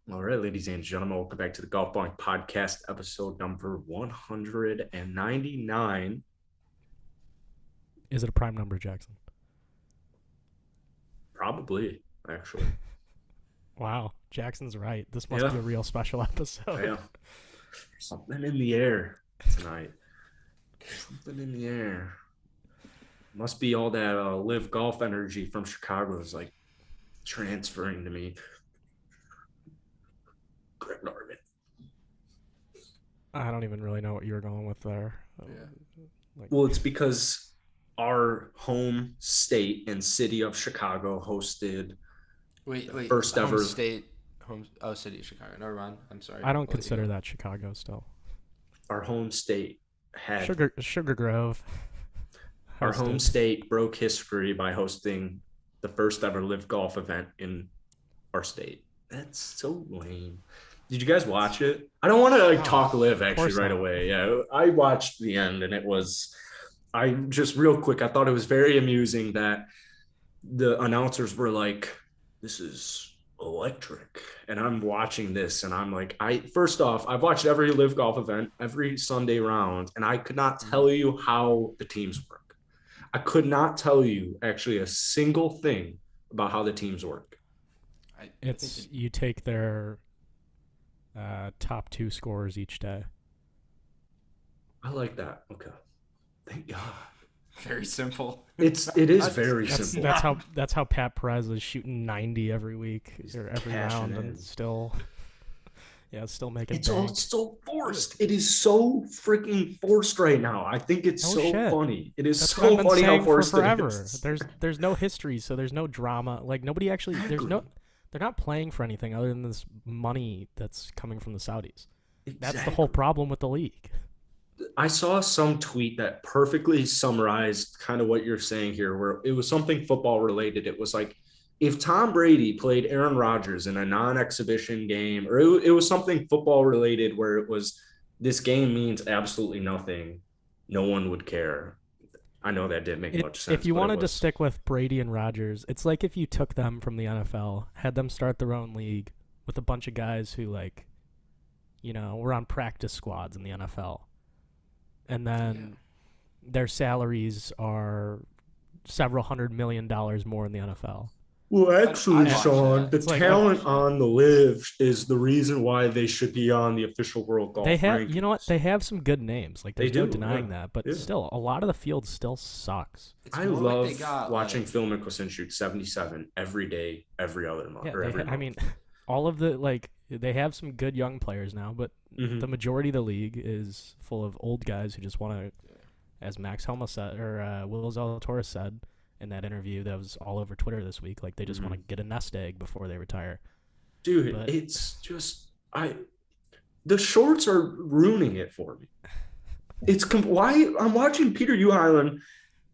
All right, ladies and gentlemen, welcome back to the Golfballing podcast, episode number 199. Is it a prime number, Jackson? Probably, actually. Wow, Jackson's right. This must Yeah, be a real special episode. yeah. Something in the air tonight. Something in the air. Must be all that live golf energy from Chicago is like transferring to me. Greg Norman. I don't even really know what you were going with there. Well, it's because our home state and city of Chicago hosted Wait, the wait. first Home ever. state, city of Chicago. Never mind. I'm sorry. I don't consider that Chicago still. Our home state had Sugar Grove. our home state broke history by hosting the first ever live golf event in our state. That's so lame. Did you guys watch it? I don't want to talk live actually right away. Yeah, I watched the end and I just real quick, I thought it was very amusing that the announcers were like, this is electric. And I'm watching this and I'm like, first off, I've watched every live golf event, every Sunday round, and I could not tell you how the teams work. I could not tell you actually a single thing about how the teams work. You take their top two scores each day. I like that. Okay. Thank God. Very simple. It is very simple. That's how Pat Perez is shooting 90 every week or every round and still making. It's so forced. It is so freaking forced right now. I think it's funny. It is That's so funny how forced forever. it is. There's no history, so there's no drama. Like nobody actually. They're not playing for anything other than this money that's coming from the Saudis. Exactly. That's the whole problem with the league. I saw some tweet that perfectly summarized kind of what you're saying here, where it was something football related. It was like, if Tom Brady played Aaron Rodgers in a non-exhibition game, or it was something football related where it was, this game means absolutely nothing, no one would care. I know that didn't make much sense. If you wanted to stick with Brady and Rodgers, it's like if you took them from the NFL, had them start their own league with a bunch of guys who were on practice squads in the NFL. And then their salaries are several $100 million more in the NFL. Well, actually, Sean, the talent on the LIV is the reason why they should be on the official World Golf rankings. You know what? They have some good names. Like, there's no denying that. But still, a lot of the field still sucks. I love watching Phil Mickelson shoot 77 every day, every other month. I mean, all of the, they have some good young players now, but the majority of the league is full of old guys who just want to, as Max Homa said, or Will Zalatoris said in that interview that was all over Twitter this week, like they just want to get a nest egg before they retire. Dude, it's just the shorts are ruining it for me. Why I'm watching Peter Uihlein,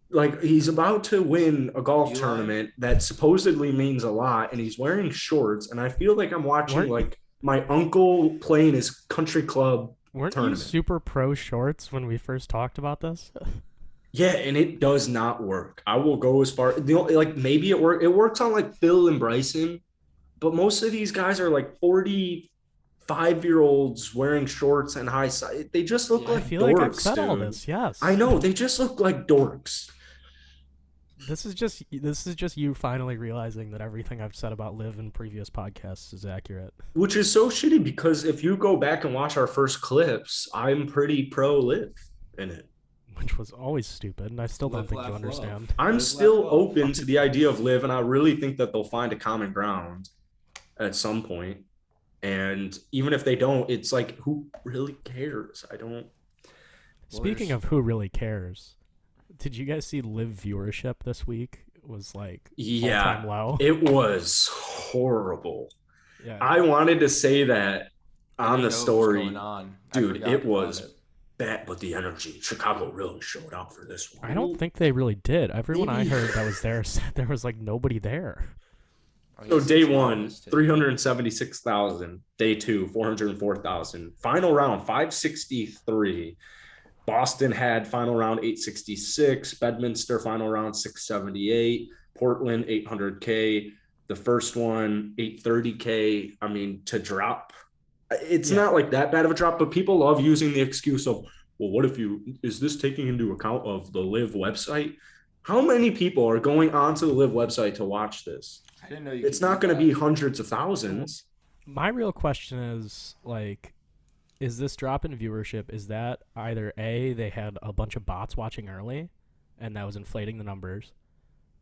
like he's about to win a golf tournament that supposedly means a lot, and he's wearing shorts, and I feel like I'm watching my uncle playing his country club tournament. You super pro shorts when we first talked about this? Yeah, and it does not work. I will go as far, maybe it works on like Phil and Bryson, but most of these guys are like 45-year-olds wearing shorts and high side. They just look like dorks. I feel like I've said all this. Yes, I know. They just look like dorks. This is just you finally realizing that everything I've said about LIV in previous podcasts is accurate. Which is so shitty because if you go back and watch our first clips, I'm pretty pro LIV in it. Which was always stupid, and I still don't think you understand. I'm still open to the idea of LIV, and I really think that they'll find a common ground at some point. And even if they don't, it's like, who really cares? I don't. Speaking of who really cares, did you guys see LIV viewership this week? It was all-time low. It was horrible. Yeah, I wanted to say that on the story. Dude, it was bad, but the energy. Chicago really showed out for this one. I don't think they really did. Everyone I heard that was there said there was nobody there. So day one, 376,000. Day two, 404,000. Final round, 563. Boston had final round 866. Bedminster final round 678. Portland 800K. The first one, 830K. I mean, to drop, it's Yeah. not like that bad of a drop, but people love using the excuse of, well, what if is this taking into account of the LIV website? How many people are going onto the LIV website to watch this? I didn't know you It's could not do going to that. be hundreds of thousands. My real question is, like, is this drop in viewership, is that either A, they had a bunch of bots watching early and that was inflating the numbers,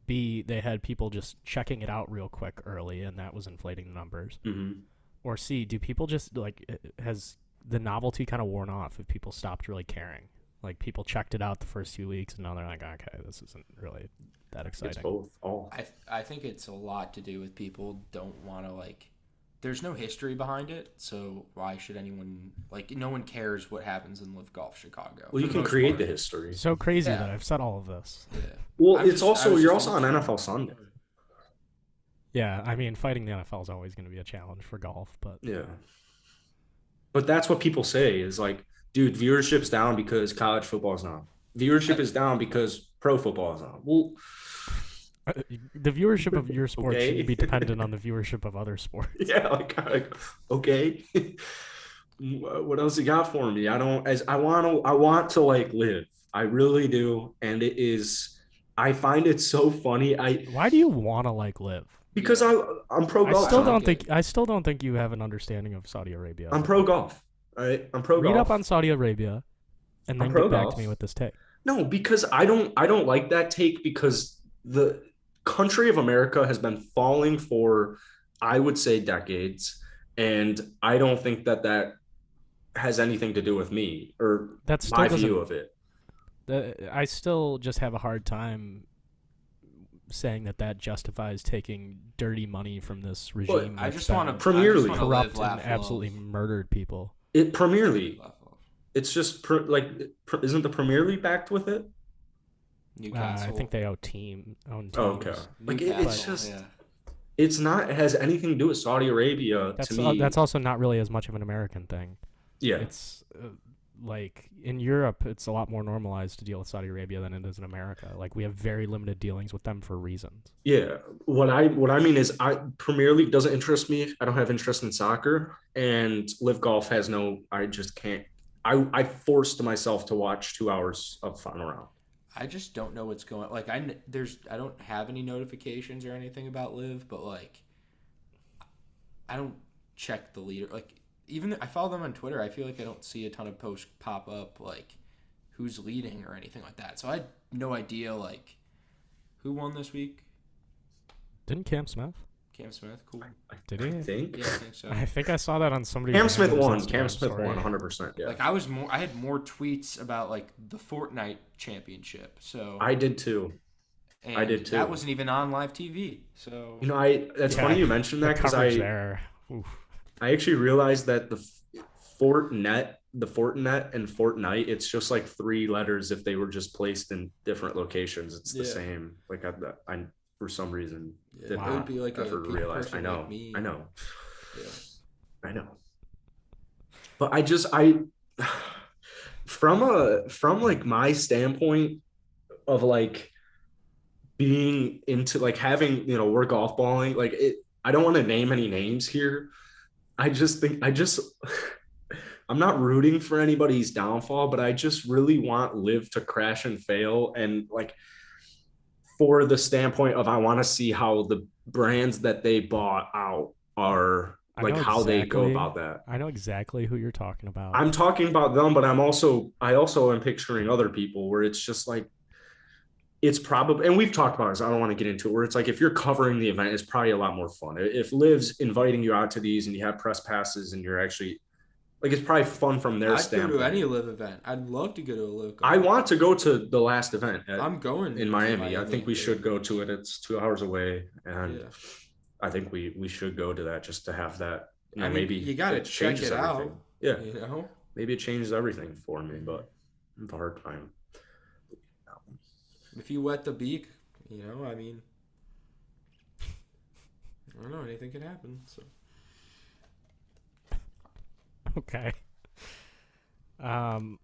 B, they had people just checking it out real quick early and that was inflating the numbers, Mm-hmm. or C, do people just, like, has the novelty kind of worn off if people stopped really caring? Like, people checked it out the first few weeks and now they're like, okay, this isn't really that exciting. It's both. All. I think it's a lot to do with people don't want to, like, there's no history behind it, so why should anyone, like, no one cares what happens in Live Golf Chicago. Well, you can create the history. So crazy Yeah. that I've said all of this. Yeah. Well, I'm it's just- I also was you're just also on looking- NFL Sunday. Yeah, I mean, fighting the NFL is always going to be a challenge for golf, but Yeah. But that's what people say is like, dude, viewership's down because college football is on. Viewership is down because pro football is on. Well, the viewership of your sport Okay. shouldn't be dependent on the viewership of other sports. yeah, like okay. What else you got for me? I want to like live. I really do. And it is, I find it so funny. Why do you want to like live? Because I'm pro I golf. still don't think you have an understanding of Saudi Arabia. I'm pro golf. All right. I'm pro golf. Read up on Saudi Arabia and then I'm get pro back golf. to me with this take. No, because I don't like that take because the country of America has been falling for, I would say, decades, and I don't think that has anything to do with me or That still my doesn't view of it. I still just have a hard time saying that justifies taking dirty money from this regime. I that's just been want to Premier League. corrupt and absolutely murdered people. It Premier League. It's just isn't the Premier League backed with it? Newcastle. I think they own teams. Oh, okay. Like it's Newcastle, just yeah. it's not it has anything to do with Saudi Arabia That's to me. that's also not really as much of an American thing. Yeah. It's like in Europe, it's a lot more normalized to deal with Saudi Arabia than it is in America. Like we have very limited dealings with them for reasons. Yeah, what I mean is, Premier League doesn't interest me. I don't have interest in soccer, and Live Golf has no. I just can't. I forced myself to watch 2 hours of Final Round. I just don't know what's going. Like I don't have any notifications or anything about Live, but like I don't check the leader. Like even I follow them on Twitter. I feel like I don't see a ton of posts pop up like who's leading or anything like that. So I had no idea like who won this week. Didn't Cam Smith? Cam Smith, cool. Did he? I think. Yeah, I think so. I think I saw that on somebody. Cam Smith random's won. Instagram Cam Smith story. won 100%. Yeah, Like I had more tweets about like the Fortnite championship. So I did too. and I did too. That wasn't even on live TV. So You know, that's Yeah, funny you mentioned the that because coverage there. Oof. I actually realized that the Fortnite and Fortnite, it's just like 3 letters if they were just placed in different locations. It's the Yeah. same. Like I for some reason yeah, did it not would be like ever a realize. person I know. like me. I know. Yeah. I know. But from like my standpoint of like being into like having, we're golf balling, like I don't want to name any names here. I just think I'm not rooting for anybody's downfall, but I just really want Liv to crash and fail. And like for the standpoint of I want to see how the brands that they bought out are like how they go about that. I know exactly who you're talking about. I'm talking about them, but I also am picturing other people where it's just like it's probably, and we've talked about this, I don't want to get into it, where it's like if you're covering the event, it's probably a lot more fun. If Liv's inviting you out to these and you have press passes and you're actually like, it's probably fun from their I'd standpoint. go to any live event. I'd love to go to a live. I want to go to the last event. I'm going in Miami. I think we should go to it. It's 2 hours away, and Yeah. I think we should go to that just to have that. I mean, maybe you got to check changes it everything. out. Yeah, You know. maybe it changes everything for me, but I have a hard time. If you wet the beak, I mean, I don't know, anything can happen. So Okay. Well,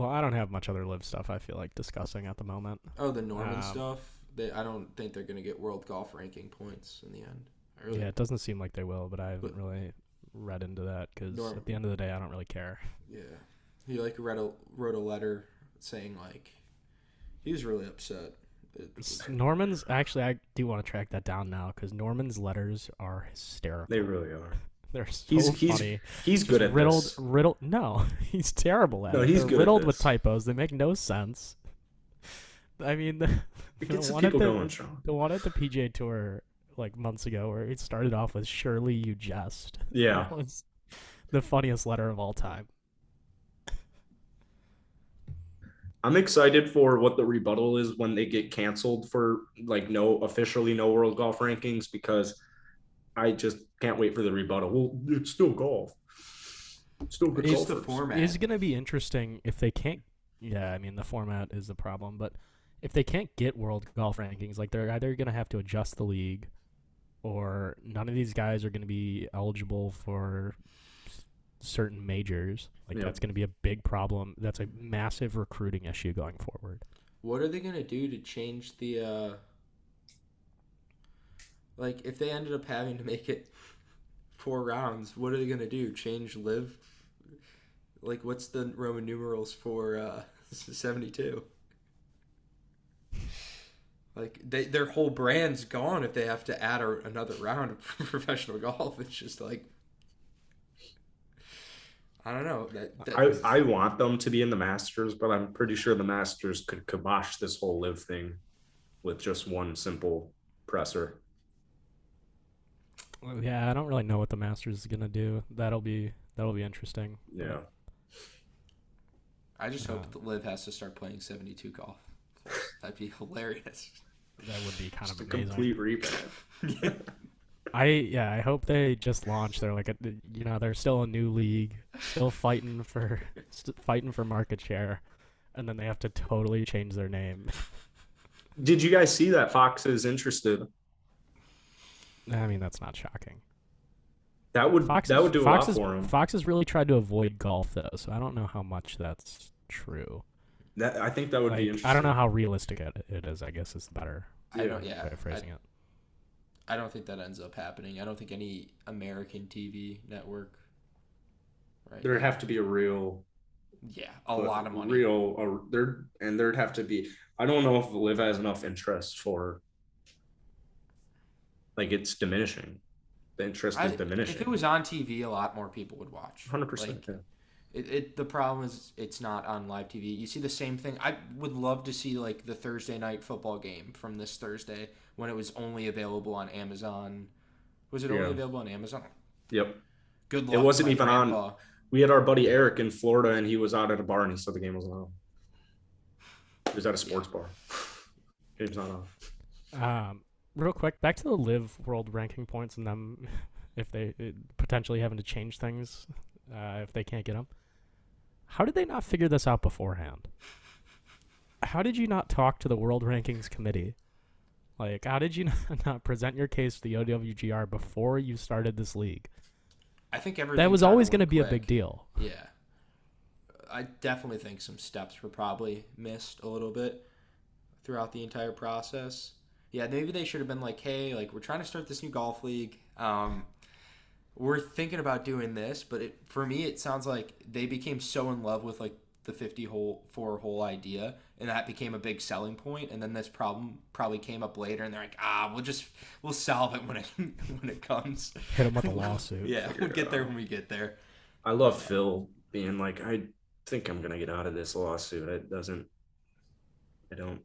I don't have much other live stuff I feel like discussing at the moment. the Norman Um, stuff, I don't think they're gonna get world golf ranking points in the end. Really, Yeah, it doesn't seem like they will, but I haven't really read into that because at the end of the day, I don't really care. Yeah, he like wrote a letter saying like he was really upset. Norman's actually, I do want to track that down now because Norman's letters are hysterical. They really are. They're so funny. He's good at this. Riddled. No, he's terrible at it. He's They're good riddled at with this. typos. They make no sense. I mean, It gets the people going, Sean. The one at the PGA Tour like months ago where it started off with "Surely you jest." Yeah. That was the funniest letter of all time. I'm excited for what the rebuttal is when they get canceled for like officially no world golf rankings, because I just can't wait for the rebuttal. Well, it's still golf. It's still good golf. The format. It's going to be interesting if they can't. Yeah, I mean the format is the problem, but if they can't get world golf rankings, like they're either going to have to adjust the league, or none of these guys are going to be eligible for certain majors. Like that's going to be a big problem. That's a massive recruiting issue going forward. What are they going to do to change the like if they ended up having to make it 4 rounds, what are they going to do? Change LIV? Like what's the Roman numerals for 72? Like their whole brand's gone if they have to add another round of professional golf. It's just like I don't know. I want them to be in the Masters, but I'm pretty sure the Masters could kibosh this whole LIV thing with just one simple presser. Yeah, I don't really know what the Masters is gonna do. That'll be interesting. Yeah. I just hope the LIV has to start playing 72 golf. That'd be hilarious. That would be kind of a amazing. Complete revamp. I hope they just launched. They're like they're still a new league, still fighting for market share, and then they have to totally change their name. Did you guys see that Fox is interested? I mean, that's not shocking. That would do a lot for him. Fox has really tried to avoid golf though, so I don't know how much that's true. I think that would be interesting. I don't know how realistic it is. I guess is the better way of phrasing it. I don't think that ends up happening. I don't think any American TV network. Right. There'd have to be a real. Yeah, a lot of money. There'd have to be. I don't know if LIV has enough interest for. Like it's diminishing. The interest is diminishing. If it was on TV, a lot more people would watch. 100%. The problem is it's not on live TV. You see the same thing. I would love to see like the Thursday night football game from this Thursday when it was only available on Amazon. Was it only available on Amazon? Yep. Good luck. It wasn't even on. We had our buddy Eric in Florida, and he was out at a bar, and he said the game wasn't on. He was at a sports bar. Game's not on. Real quick, back to the LIV World Ranking points and them, if they potentially having to change things, if they can't get them. How did they not figure this out beforehand? How did you not talk to the World Rankings Committee? Like, how did you not present your case to the OWGR before you started this league? I think everything that was always going to be a big deal. Yeah. I definitely think some steps were probably missed a little bit throughout the entire process. Yeah, maybe they should have been like, hey, like we're trying to start this new golf league. We're thinking about doing this, but for me, it sounds like they became so in love with like the 54-hole idea, and that became a big selling point. And then this problem probably came up later, and they're like, we'll solve it when it comes. Hit them with a lawsuit. Yeah, we'll get there when we get there. I love Phil being like, I think I'm gonna get out of this lawsuit. I don't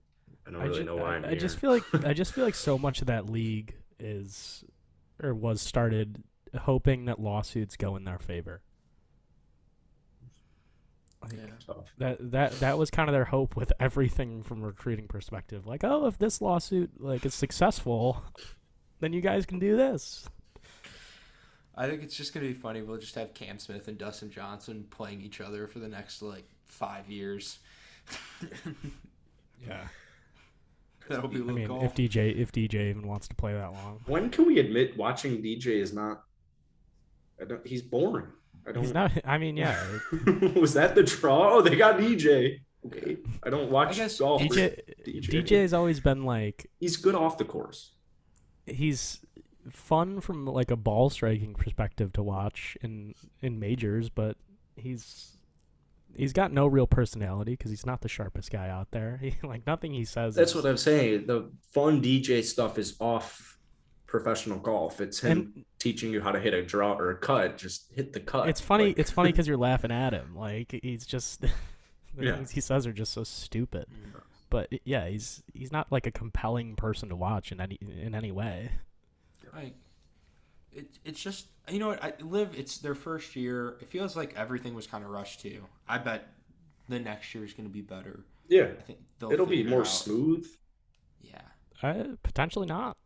really know why I'm here. I just feel like so much of that league was started hoping that lawsuits go in their favor. That was kind of their hope with everything from a recruiting perspective. Like, oh, if this lawsuit is successful, then you guys can do this. I think it's just gonna be funny. We'll just have Cam Smith and Dustin Johnson playing each other for the next 5 years. Yeah. That'll be golf. if DJ even wants to play that long. When can we admit watching DJ is not? He's boring. He's not. I mean, yeah. Was that the draw? Oh, they got DJ. Okay, I don't watch guess golf. DJ's always been like, he's good off the course. he's fun from like a ball striking perspective to watch in majors, but he's got no real personality because he's not the sharpest guy out there. He, like, nothing he says. That's what I'm saying. The fun DJ stuff is off professional golf. It's him teaching you how to hit a draw or a cut. Just hit the cut. It's funny. Like, it's funny because you're laughing at him. Like, he's just the things he says are just so stupid. But yeah, he's not like a compelling person to watch in any way. Like, it's just, you know what, LIV, it's their first year. It feels like everything was kind of rushed too. I bet the next year is going to be better. Yeah, I think it'll be more smooth. Yeah, potentially not.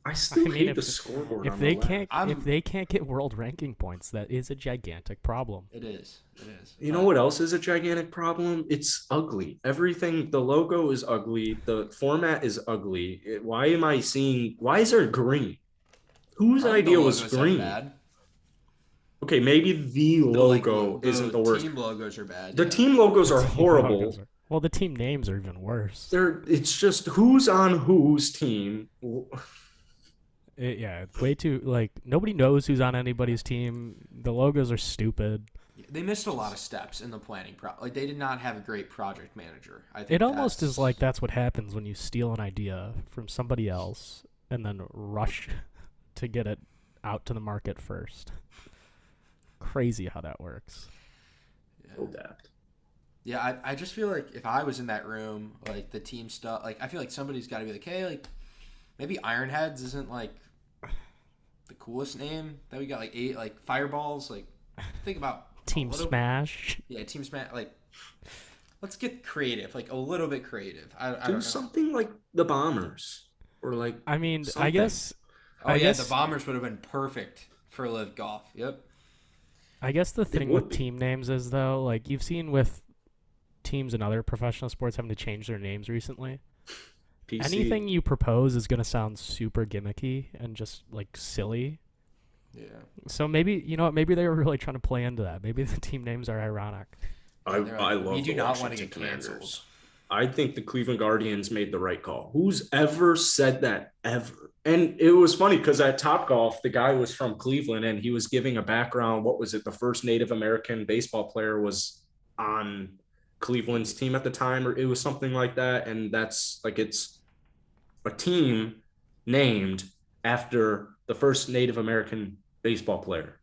I still hate the scoreboard. If they can't get world ranking points, that is a gigantic problem. It is. You know what else is a gigantic problem? It's ugly. Everything, the logo is ugly. The format is ugly. Why is there green? Whose idea was green? Bad. Okay, maybe the logo isn't the worst. The team logos are bad. The team logos are horrible. Well, the team names are even worse. It's just who's on whose team. It's way too, like, nobody knows who's on anybody's team. The logos are stupid. They missed a lot of steps in the planning. Like, they did not have a great project manager. I think it almost is like that's what happens when you steal an idea from somebody else and then rush to get it out to the market first. Crazy how that works. Yeah, I just feel like if I was in that room, like, the team stuff, like, I feel like somebody's got to be like, hey, like, maybe Ironheads isn't, like, the coolest name that we got, like, 8, like, Fireballs, like, think about Team Smash. Yeah, Team Smash, like, let's get creative, like, a little bit creative. I don't know. Something like the Bombers, or like, I mean, something. I guess. The Bombers would have been perfect for LIV Golf. Yep. I guess the thing with team names is, though, like, you've seen with teams in other professional sports having to change their names recently. PC. Anything you propose is going to sound super gimmicky and just, like, silly. Yeah. So maybe, you know what, maybe they were really trying to play into that. Maybe the team names are ironic. I love. You do not want to get canceled. I think the Cleveland Guardians made the right call. Who's ever said that ever? And it was funny because at Topgolf, the guy was from Cleveland and he was giving a background. What was it? The first Native American baseball player was on Cleveland's team at the time, or it was something like that. And that's like, it's a team named after the first Native American baseball player.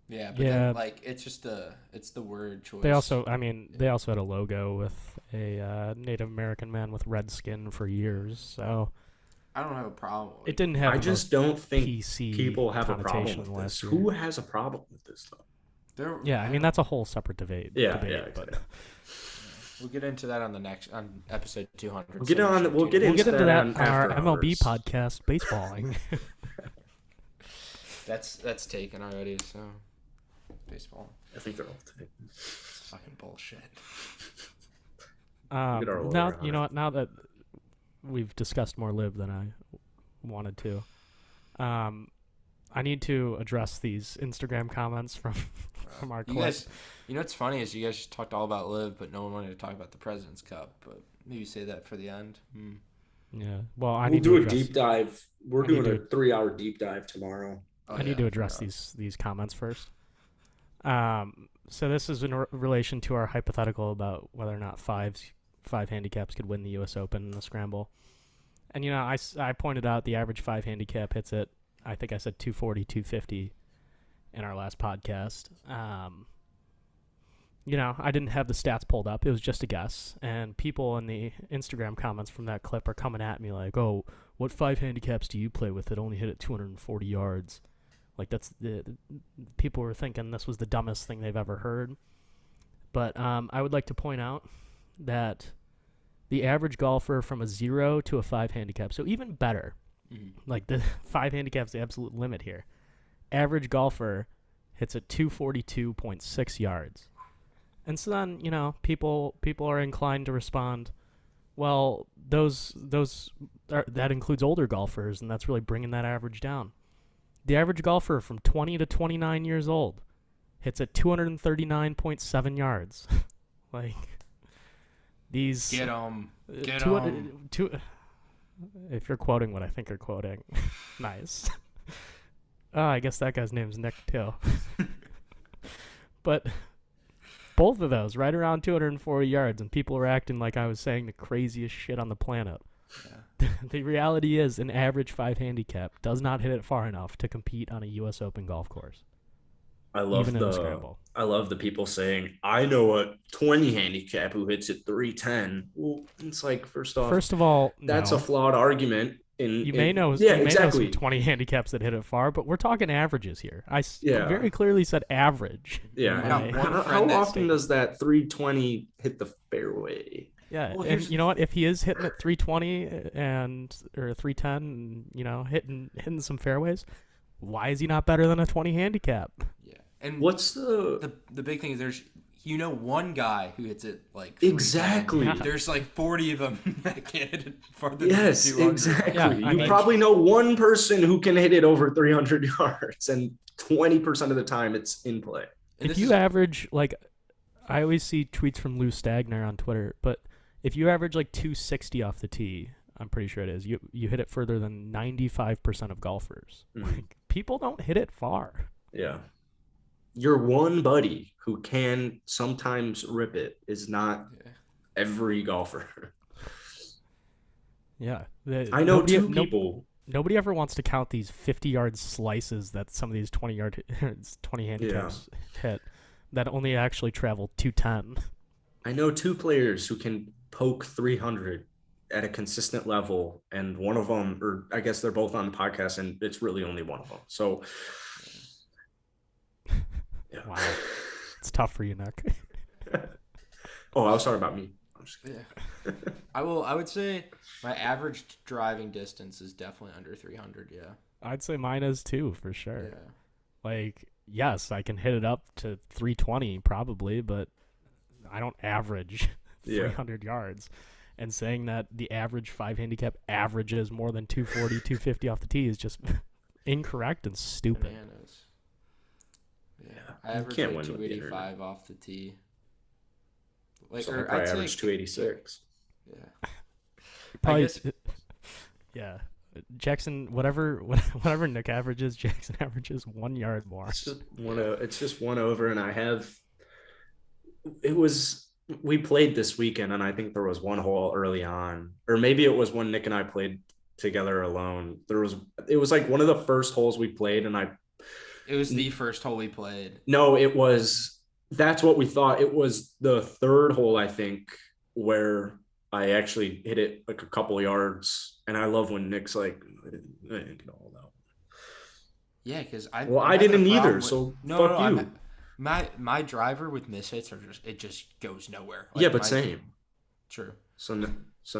Yeah, but then, like, it's just it's the word choice. They also had a logo with a Native American man with red skin for years, so I don't have a problem with it. It didn't have. I just don't think PC people have a problem with this. Who has a problem with this though? I mean, that's a whole separate debate. Yeah, exactly. But we'll get into that on episode 200. We'll get into that on our MLB hours. podcast, Golfballing. That's taken already. So baseball. I think they're all taken. It's fucking bullshit. Now you know what? Now that we've discussed more LIV than I wanted to, I need to address these Instagram comments from our clip. Guys, you know what's funny is you guys just talked all about LIV, but no one wanted to talk about the President's Cup. But maybe save that for the end. Yeah. Well, we'll do a deep dive. We're doing a 3-hour deep dive tomorrow. I need to address these comments first. So this is in relation to our hypothetical about whether or not five handicaps could win the U.S. Open in the scramble. And, you know, I pointed out the average 5 handicap hits it. I think I said 240, 250 in our last podcast. You know, I didn't have the stats pulled up. It was just a guess. And people in the Instagram comments from that clip are coming at me like, oh, what 5 handicaps do you play with that only hit it 240 yards? Like, that's the people were thinking this was the dumbest thing they've ever heard. But I would like to point out that the average golfer from a 0 to a 5 handicap, so even better, like the 5 handicap's the absolute limit here. Average golfer hits at 242.6 yards. And so then, you know, people are inclined to respond, well, that includes older golfers, and that's really bringing that average down. The average golfer from 20 to 29 years old hits at 239.7 yards. Like these. Get them. Get 200 them. If you're quoting what I think you're quoting, nice. I guess that guy's name's Nick too. But both of those right around 240 yards, and people were acting like I was saying the craziest shit on the planet. Yeah. The reality is, an average 5 handicap does not hit it far enough to compete on a U.S. Open golf course. I love Even in a scramble. I love the people saying, I know a 20 handicap who hits it 310. Well, it's like, first of all, that's no. a flawed argument. You may know exactly. some 20 handicaps that hit it far, but we're talking averages here. I Yeah. very clearly said average. Yeah. How often does that 320 hit the fairway? Yeah, Well, and you know what? If he is hitting at 320 or 310, and, you know, hitting some fairways, why is he not better than a 20 handicap? Yeah. And what's the big thing is there's one guy who hits it like 310. exactly? Yeah. There's like 40 of them that can't hit it farther Yes, than 200. exactly. Yeah, you probably know one person who can hit it over 300 yards, and 20% of the time it's in play. And If you average, like, I always see tweets from Lou Stagner on Twitter, but if you average like 260 off the tee, I'm pretty sure it is, you hit it further than 95% of golfers. Like, people don't hit it far. Yeah. Your one buddy who can sometimes rip it is not every golfer. Yeah. I know two people. Nobody ever wants to count these 50-yard slices that some of these 20 handicaps hit that only actually travel 210. I know two players who can poke 300 at a consistent level, and one of them, or I guess they're both on the podcast, and it's really only one of them. So, yeah. Wow. It's tough for you, Nick. Oh, I was talking about me. I'm just kidding. Yeah. I would say my average driving distance is definitely under 300, yeah. I'd say mine is too, for sure. Yeah. Like, yes, I can hit it up to 320 probably, but I don't average 300 yards. And saying that the average 5 handicap averages more than 240, 250 off the tee is just incorrect and stupid. Bananas. Yeah. I You average can't like win with the 285 off the tee. Like, So or I I'd say average 286. Yeah. Probably, I guess, yeah. Jackson, whatever Nick averages, Jackson averages 1 yard more. It's just one over, and we played this weekend, and I think there was one hole early on, or maybe it was when Nick and I played together alone. It was like one of the first holes we played, and it was the first hole we played. No, that's what we thought. It was the third hole, I think, where I actually hit it like a couple yards, and I love when Nick's like, I didn't get all that. Yeah, because I didn't either. So fuck you. My driver with mishits it just goes nowhere. Yeah, but same. True. So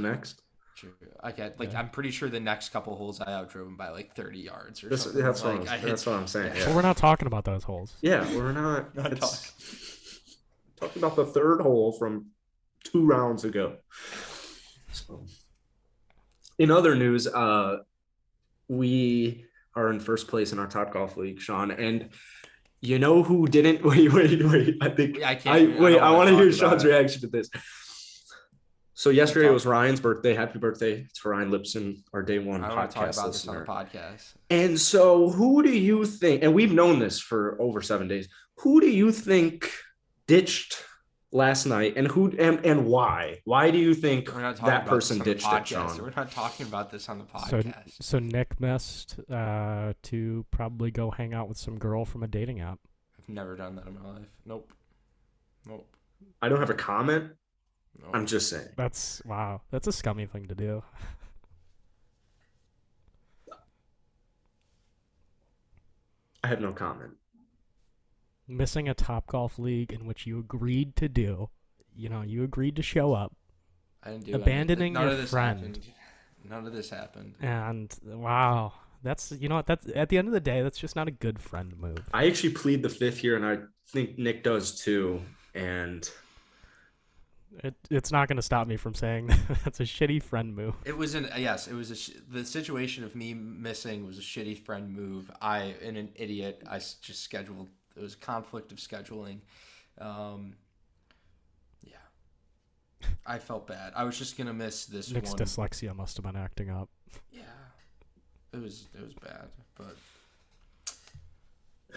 next. True. I'm pretty sure the next couple holes I outdrove him by like 30 yards or That's something. what I'm saying. Yeah. But we're not talking about those holes. Yeah, we're not. Talking about the third hole from 2 rounds ago. So, in other news, we are in first place in our Top Golf League, Sean, and you know who didn't? Wait. I want to hear Sean's reaction to this. So yesterday was Ryan's birthday. Happy birthday to Ryan Lipson, our day one podcast listener. I want to talk about this on the podcast. And so who do you think, and we've known this for over 7 days, who do you think ditched last night, and why? Why do you think that person ditched it, Sean? We're not talking about this on the podcast. So Nick missed to probably go hang out with some girl from a dating app. I've never done that in my life. Nope. I don't have a comment. Nope. I'm just saying. That's a scummy thing to do. I have no comment. Missing a Top Golf League in which you agreed to do. You agreed to show up. I didn't do abandoning anything. your friend. None of this happened. And wow, that's that's at the end of the day, that's just not a good friend move. I actually plead the fifth here, and I think Nick does too. And it's not going to stop me from saying that's a shitty friend move. It was the situation of me missing was a shitty friend move. In an idiot. I just scheduled. It was a conflict of scheduling. Yeah. I felt bad. I was just gonna miss this Nick's one. dyslexia must have been acting up. Yeah, it was bad, but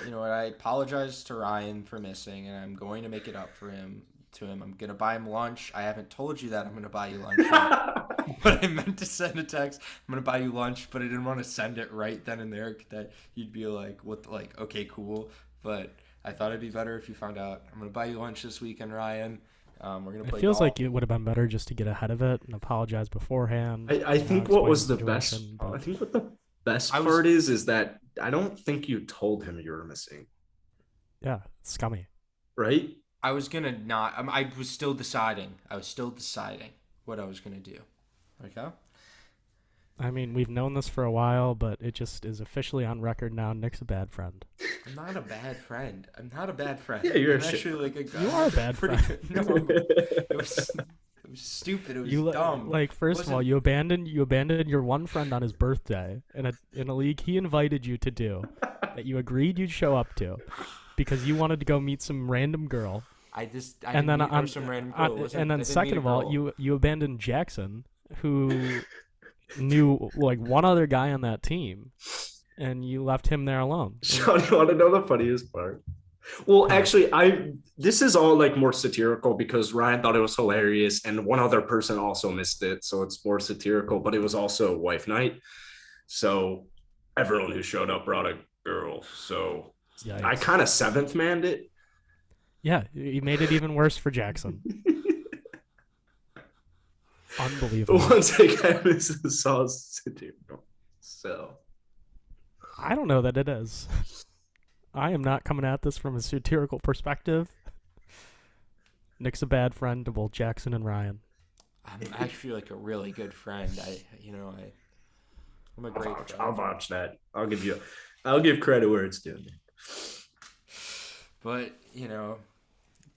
you know what? I apologize to Ryan for missing, and I'm going to make it up for him. I'm gonna buy him lunch. I haven't told you that I'm gonna buy you lunch yet, but I meant to send a text. I'm gonna buy you lunch, but I didn't want to send it right then and there that you'd be like, "What? Like, okay, cool." But I thought it'd be better if you found out. I'm gonna buy you lunch this weekend, Ryan. We're gonna play. It feels golf. like it would have been better just to get ahead of it and apologize beforehand. I think what was the best. situation, but- I think what the best part is that I don't think you told him you were missing. Yeah, it's scummy. Right? I was gonna not. I was still deciding. What I was gonna do. Okay. I mean, we've known this for a while, but it just is officially on record now. Nick's a bad friend. I'm not a bad friend. Yeah, you're I'm a shit. actually like a guy. You are a bad Pretty friend. good. No, it was stupid. It was dumb. Like, first of all, you abandoned your one friend on his birthday in a league he invited you to do that you agreed you'd show up to because you wanted to go meet some random girl. I And then didn't meet her, on some random girl. I and then didn't second meet a of all, girl. you abandoned Jackson, who knew like one other guy on that team, and you left him there alone. Sean, you want to know the funniest part? Well, actually, this is all like more satirical because Ryan thought it was hilarious, and one other person also missed it, so it's more satirical. But it was also wife night, so everyone who showed up brought a girl. So Yikes. I kind of seventh manned it. Yeah, you made it even worse for Jackson. Unbelievable. Once again, this is all satirical. So I don't know that it is. I am not coming at this from a satirical perspective. Nick's a bad friend to both Jackson and Ryan. I'm actually like a really good friend. I'm a great friend. I'll vouch that. I'll give credit where it's due. But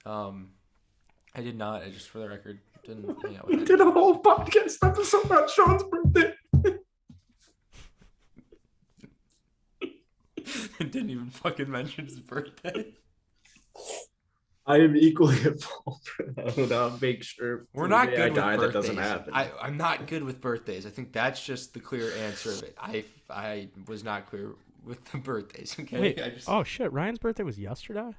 I did not. I just, for the record, didn't hang out with We did a whole podcast episode about Sean's birthday. Didn't even fucking mention his birthday. I am equally at fault for that. I'll make sure We're not good with that birthdays. doesn't happen. I'm not good with birthdays. I think that's just the clear answer of it. I was not clear with the birthdays. Okay. Wait, oh shit, Ryan's birthday was yesterday?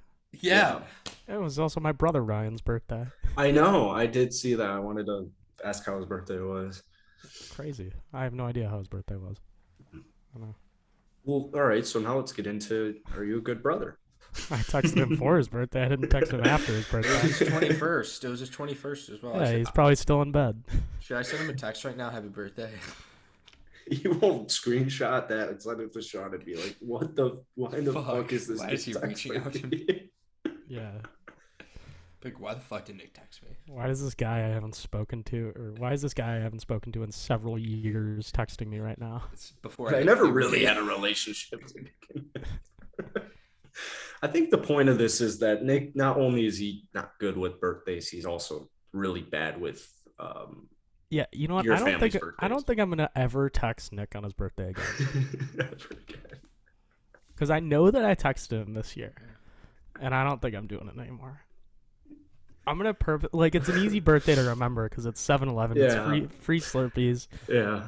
Yeah. It was also my brother Ryan's birthday. I know. I did see that. I wanted to ask how his birthday was. Crazy. I have no idea how his birthday was. I don't know. Well, all right. So now let's get into, are you a good brother? I texted him for his birthday. I didn't text him after his It was birthday. his 21st. It was his 21st as well. Yeah, he's probably still in bed. Should I send him a text right now? Happy birthday. You won't screenshot that and send it to Sean and be like, why the fuck is this? Why is he reaching out to me? Yeah. Like, why the fuck did Nick text me? Why is this guy I haven't spoken to, or why is this guy I haven't spoken to in several years texting me right now? It's before I never really had a relationship. I think the point of this is that Nick, not only is he not good with birthdays, he's also really bad with Yeah, you know what? your I don't family's think birthdays. I'm gonna ever text Nick on his birthday again That's pretty good. because I know that I texted him this year, and I don't think I'm doing it anymore. I'm gonna it's an easy birthday to remember because it's 7-Eleven. Yeah. It's free Slurpees, Yeah.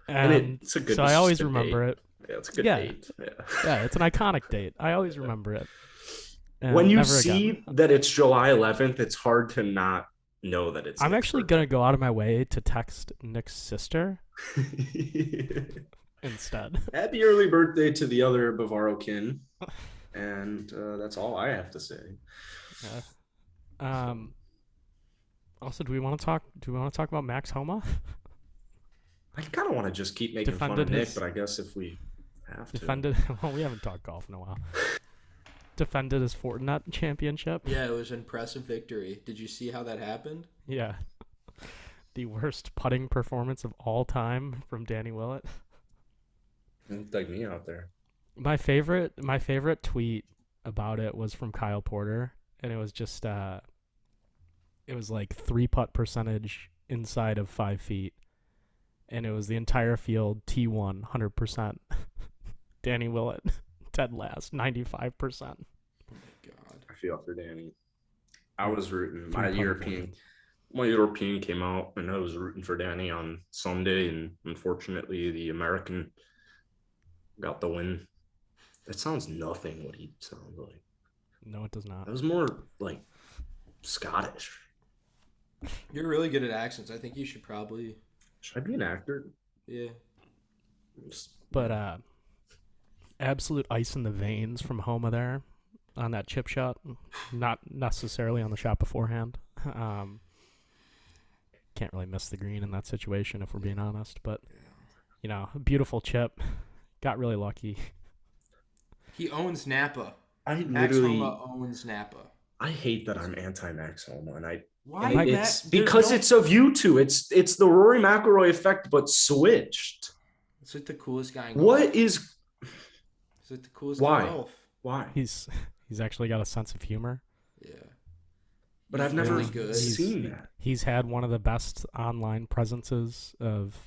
and it's a good so I always date. remember it. Yeah, it's a good Yeah. date. Yeah. Yeah, it's an iconic date. I always remember it. And When you never see again. that it's July 11th, it's hard to not know that it's I'm Nick's actually gonna go out of my way to text Nick's sister birthday. instead. Happy early birthday to the other Bavaro kin. And that's all I have to say. Yeah. Also, do we want to talk about Max Homa? I kind of want to just keep making fun of Defended Nick, his- but I guess if we have to. Defended. Well, we haven't talked golf in a while. Defended his Fortnite championship. Yeah, it was an impressive victory. Did you see how that happened? Yeah. The worst putting performance of all time from Danny Willett. Don't take me out there. My favorite tweet about it was from Kyle Porter, and it was just it was like 3-putt percentage inside of 5 feet, and it was the entire field T1 100%. Danny Willett dead last 95%. Oh my god. I feel for Danny. I was rooting. My Three-putt European. advantage. my European came out, and I was rooting for Danny on Sunday, and unfortunately, the American got the win. That sounds nothing what he sounds like. No, it does not. That was more like Scottish. You're really good at accents. I think you should probably. Should I be an actor? Yeah. But absolute ice in the veins from Homa there on that chip shot. Not necessarily on the shot beforehand. Can't really miss the green in that situation if we're being honest. But, beautiful chip. Got really lucky. He owns Napa. Max Homa owns Napa. I hate that I'm anti-Max Homa, and Why? it's because it's of you two. It's the Rory McIlroy effect, but switched. It's like the coolest guy in golf. What is? It's like the coolest Why? guy in golf. Why? He's actually got a sense of humor. Yeah. But I've never seen that. He's had one of the best online presences of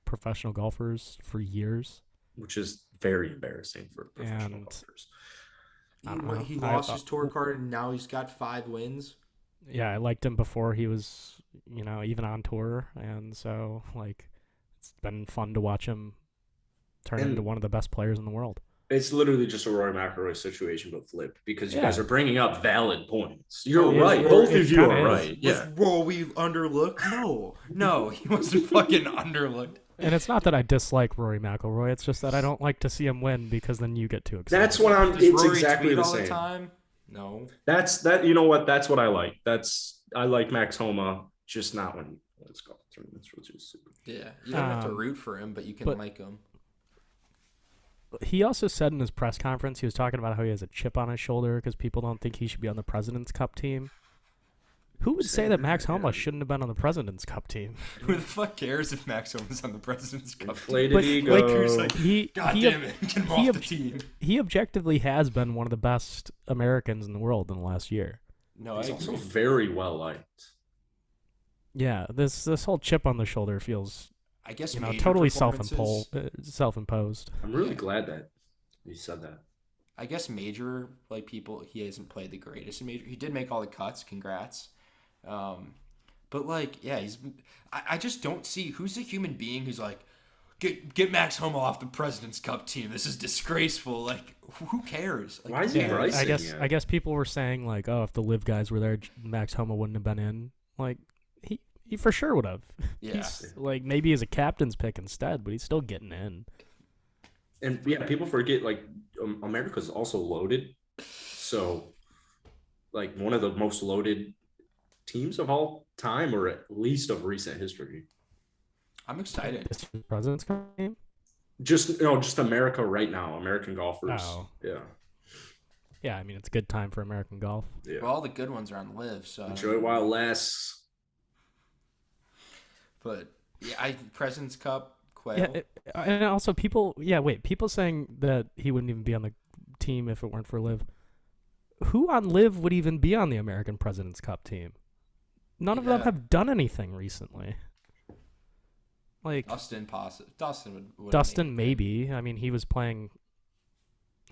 professional golfers for years. Which is very embarrassing for professional golfers. He lost his tour card, and now he's got 5 wins. Yeah, I liked him before he was, even on tour, and so it's been fun to watch him turn into one of the best players in the world. It's literally just a Rory McIlroy situation, but flipped, because you guys are bringing up valid points. You're right. Both of you are right. Yeah. Were we underlooked? No, he wasn't fucking underlooked. And it's not that I dislike Rory McIlroy. It's just that I don't like to see him win because then you get too excited. That's what I'm. Does It's Rory exactly tweet the all same. The time? No. That's that. You know what? That's what I like. I like Max Homa, just not when he wins golf tournaments, which is super. Yeah, you don't have to root for him, but you can like him. He also said in his press conference, he was talking about how he has a chip on his shoulder because people don't think he should be on the President's Cup team. Who would say that Max Homa shouldn't have been on the President's Cup team? Who the fuck cares if Max Homa's on the President's Cup Inflated team? ego. God damn it, get him off the team. He objectively has been one of the best Americans in the world in the last year. No, he's also very well liked. Yeah, this whole chip on the shoulder feels, I guess, totally self-imposed. I'm really glad that he said that. I guess major, people, he hasn't played the greatest in major. He did make all the cuts. Congrats. But I just don't see who's the human being who's like, get Max Homa off the President's Cup team. This is disgraceful. Who cares? Why is he Bryson? I guess people were saying if the LIV guys were there, Max Homa wouldn't have been in. He for sure would have. Yeah. He's, maybe as a captain's pick instead, but he's still getting in. And people forget America's also loaded. So one of the most loaded teams of all time, or at least of recent history. I'm excited. This President's Cup game? Just America right now, American golfers. Oh. Yeah. Yeah, I mean it's a good time for American golf. Yeah. Well, all the good ones are on LIV, so enjoy it while it lasts. But President's Cup, Quail. Yeah, and also people saying that he wouldn't even be on the team if it weren't for LIV. Who on LIV would even be on the American President's Cup team? None of them have done anything recently. Dustin would. Dustin maybe. I mean, he was playing.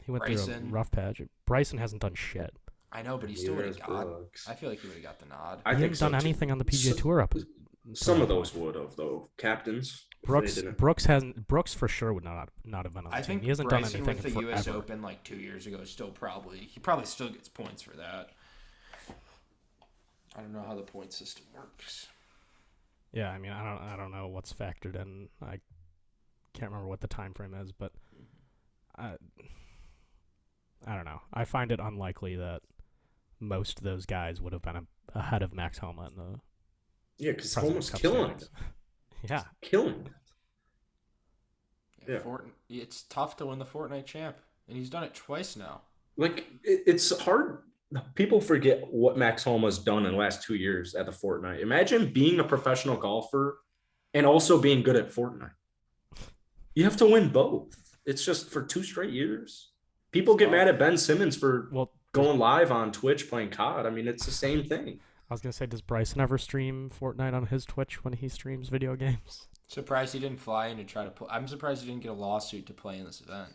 He went through a rough patch. Bryson hasn't done shit. I know, but he still would have got. I feel like he would have got the nod. He hasn't done anything on the PGA Tour up. Some of those would have, though. Captains. Brooks hasn't. Brooks for sure would not have been on the team. He hasn't Bryson done anything with the forever. U.S. Open 2 years ago he probably still gets points for that. I don't know how the point system works. Yeah, I mean, I don't know what's factored in. I can't remember what the time frame is, but I don't know. I find it unlikely that most of those guys would have been ahead of Max Homa in the. Yeah, because Homa's killing it. Yeah. Killing it. Yeah. It's tough to win the Fortnite champ, and he's done it twice now. It's hard. People forget what Max Homa's done in the last 2 years at the Fortnite. Imagine being a professional golfer and also being good at Fortnite. You have to win both. It's just for 2 straight years. People get mad at Ben Simmons for going live on Twitch playing COD. I mean, it's the same thing. I was going to say, does Bryson ever stream Fortnite on his Twitch when he streams video games? Surprised he didn't fly in to try to play. I'm surprised he didn't get a lawsuit to play in this event.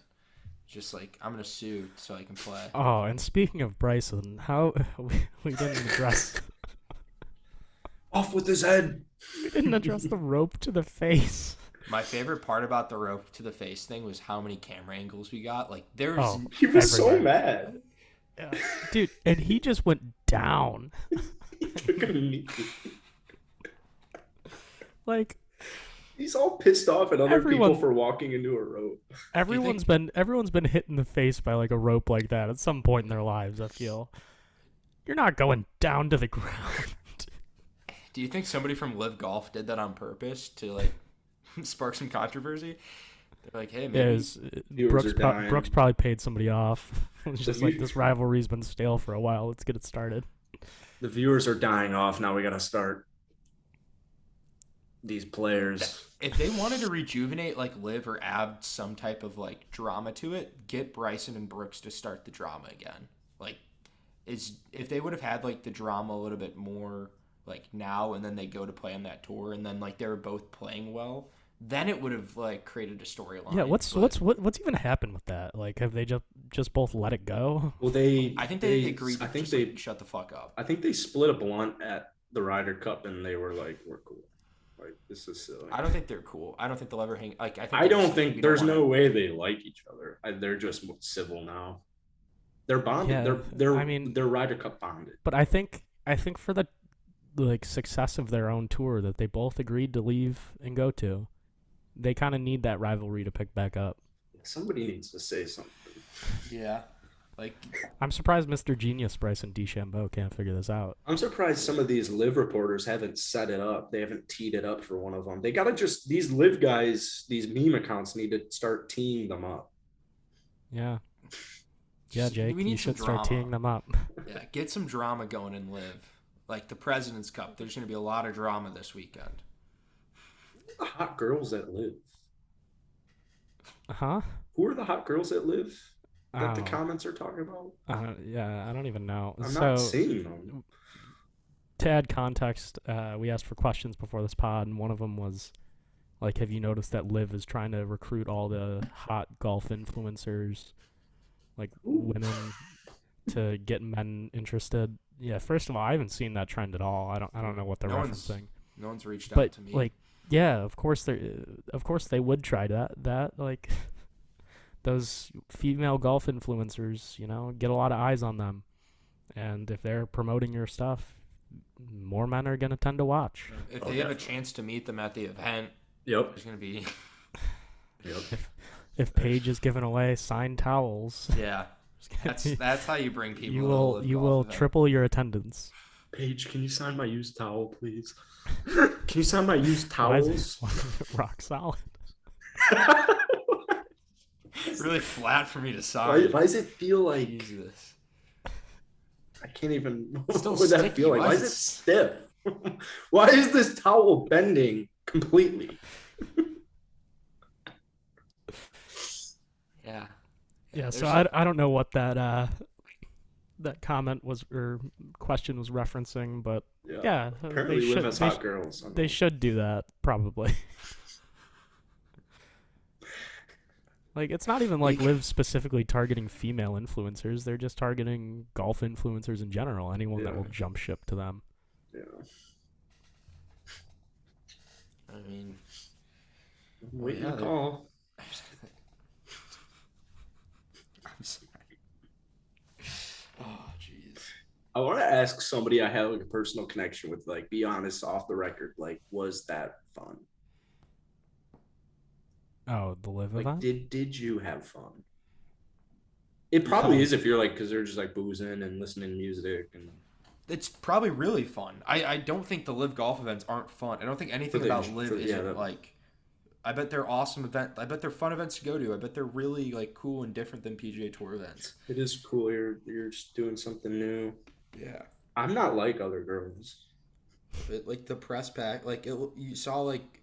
Just I'm going to sue so I can play. Oh, and speaking of Bryson, how we didn't address Off with his head. We didn't address the rope to the face. My favorite part about the rope to the face thing was how many camera angles we got. Like, there was Oh, He was so everywhere. mad. Yeah. Dude, and he just went down. He took a knee. Like, He's all pissed off at other Everyone- people for walking into a rope. everyone's been hit in the face by like a rope like that at some point in their lives, I feel. You're not going down to the ground. Do you think somebody from Live Golf did that on purpose to like spark some controversy? They're like, hey, maybe. Viewers are dying. Brooks probably paid somebody off. It's just The like view- this rivalry's been stale for a while. Let's get it started. The viewers are dying off. Now we got to start these players. If they wanted to rejuvenate like Liv or add some type of like drama to it, get Bryson and Brooks to start the drama again. Like, if they would have had like the drama a little bit more like now, and then they go to play on that tour, and then like they were both playing well, then it would have like created a storyline. Yeah, what's even happened with that? Like, have they just both let it go? Well, I think they agreed to just like, shut the fuck up. I think they split a blunt at the Ryder Cup, and they were like, "We're cool." Like, this is silly. I don't think they're cool. I don't think they'll ever hang. Like, I don't just- think we there's wanna- no way they like each other. They're just civil now. They're bonded. Yeah, They're Ryder Cup bonded. But I think for the like success of their own tour that they both agreed to leave and go to, they kind of need that rivalry to pick back up. Somebody needs to say something. Yeah, like I'm surprised Mr. Genius Bryson DeChambeau can't figure this out. I'm surprised some of these live reporters haven't set it up. They haven't teed it up for one of them. They gotta these live guys, these meme accounts need to start teeing them up. Yeah. Yeah, Jake, we need you some should start drama. teeing them up. yeah, get some drama going and Live. Like the President's Cup, there's going to be a lot of drama this weekend. The hot girls that live. Huh? Who are the hot girls that live? That the Oh. comments are talking about? Yeah, I don't even know. I'm so, not seeing them. to add context, we asked for questions before this pod, and one of them was, like, have you noticed that Liv is trying to recruit all the hot golf influencers, like women, to get men interested? Yeah, first of all, I haven't seen that trend at all. I don't know what they're referencing. No one's reached out But to me. like, yeah, of course they would try that like those female golf influencers, get a lot of eyes on them, and if they're promoting your stuff, more men are gonna tend to watch. if they have a chance to meet them at the event, Yep. there's going to be Yep. If Paige is giving away signed towels, yeah. That's how you bring people. you to a will Live you Golf will event. triple your attendance. Paige, can you sign my used towel, please? Can you sign my used Why is towels? why is it rock solid? really flat for me to why, sign. why does it feel like Jesus. I can't even? It's still What would that sticky. feel like? Why Why is is it it stiff? Why is this towel bending completely? Yeah. Yeah, so there's I don't know what that comment was or question was referencing, but yeah, Apparently, they live should as they, hot sh- girls. they should do that probably. Like, it's not even like Liv specifically targeting female influencers; they're just targeting golf influencers in general. Anyone that Yeah. will jump ship to them. Yeah. I mean, Waiting yeah, to they're- call. I'm sorry. Oh, jeez. I want to ask somebody I have like a personal connection with. Like, be honest, off the record. Like, was that fun? Oh, the Liv Like, event? did you have fun? It probably is if you're like, because they're just like boozing and listening to music and. It's probably really fun. I don't think the Live Golf events aren't fun. I don't think anything about Live isn't like. I bet they're awesome event. I bet they're fun events to go to. I bet they're really like cool and different than PGA Tour events. It is cool. You're just doing something new. Yeah. I'm not like other girls. But like the press pack, like you saw like,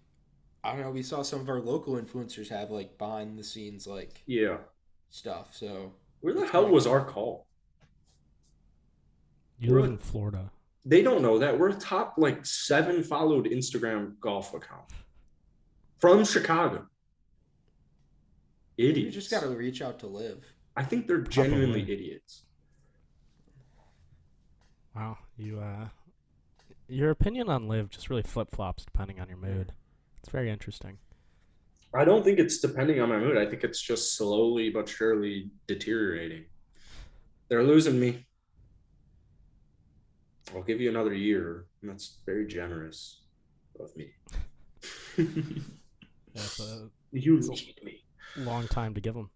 I don't know. We saw some of our local influencers have like behind the scenes like Yeah. stuff. So Where the hell was our call? You live in Florida. They don't know that. We're a top like 7 followed Instagram golf account from Chicago. Idiots. you just got to reach out to Live. I think they're genuinely Probably. idiots. Wow, Your opinion on LIV just really flip flops depending on your mood. It's very interesting. I don't think it's depending on my mood. I think it's just slowly but surely deteriorating. They're losing me. I'll give you another year. And that's very generous of me. That's a You need me. long time to give them.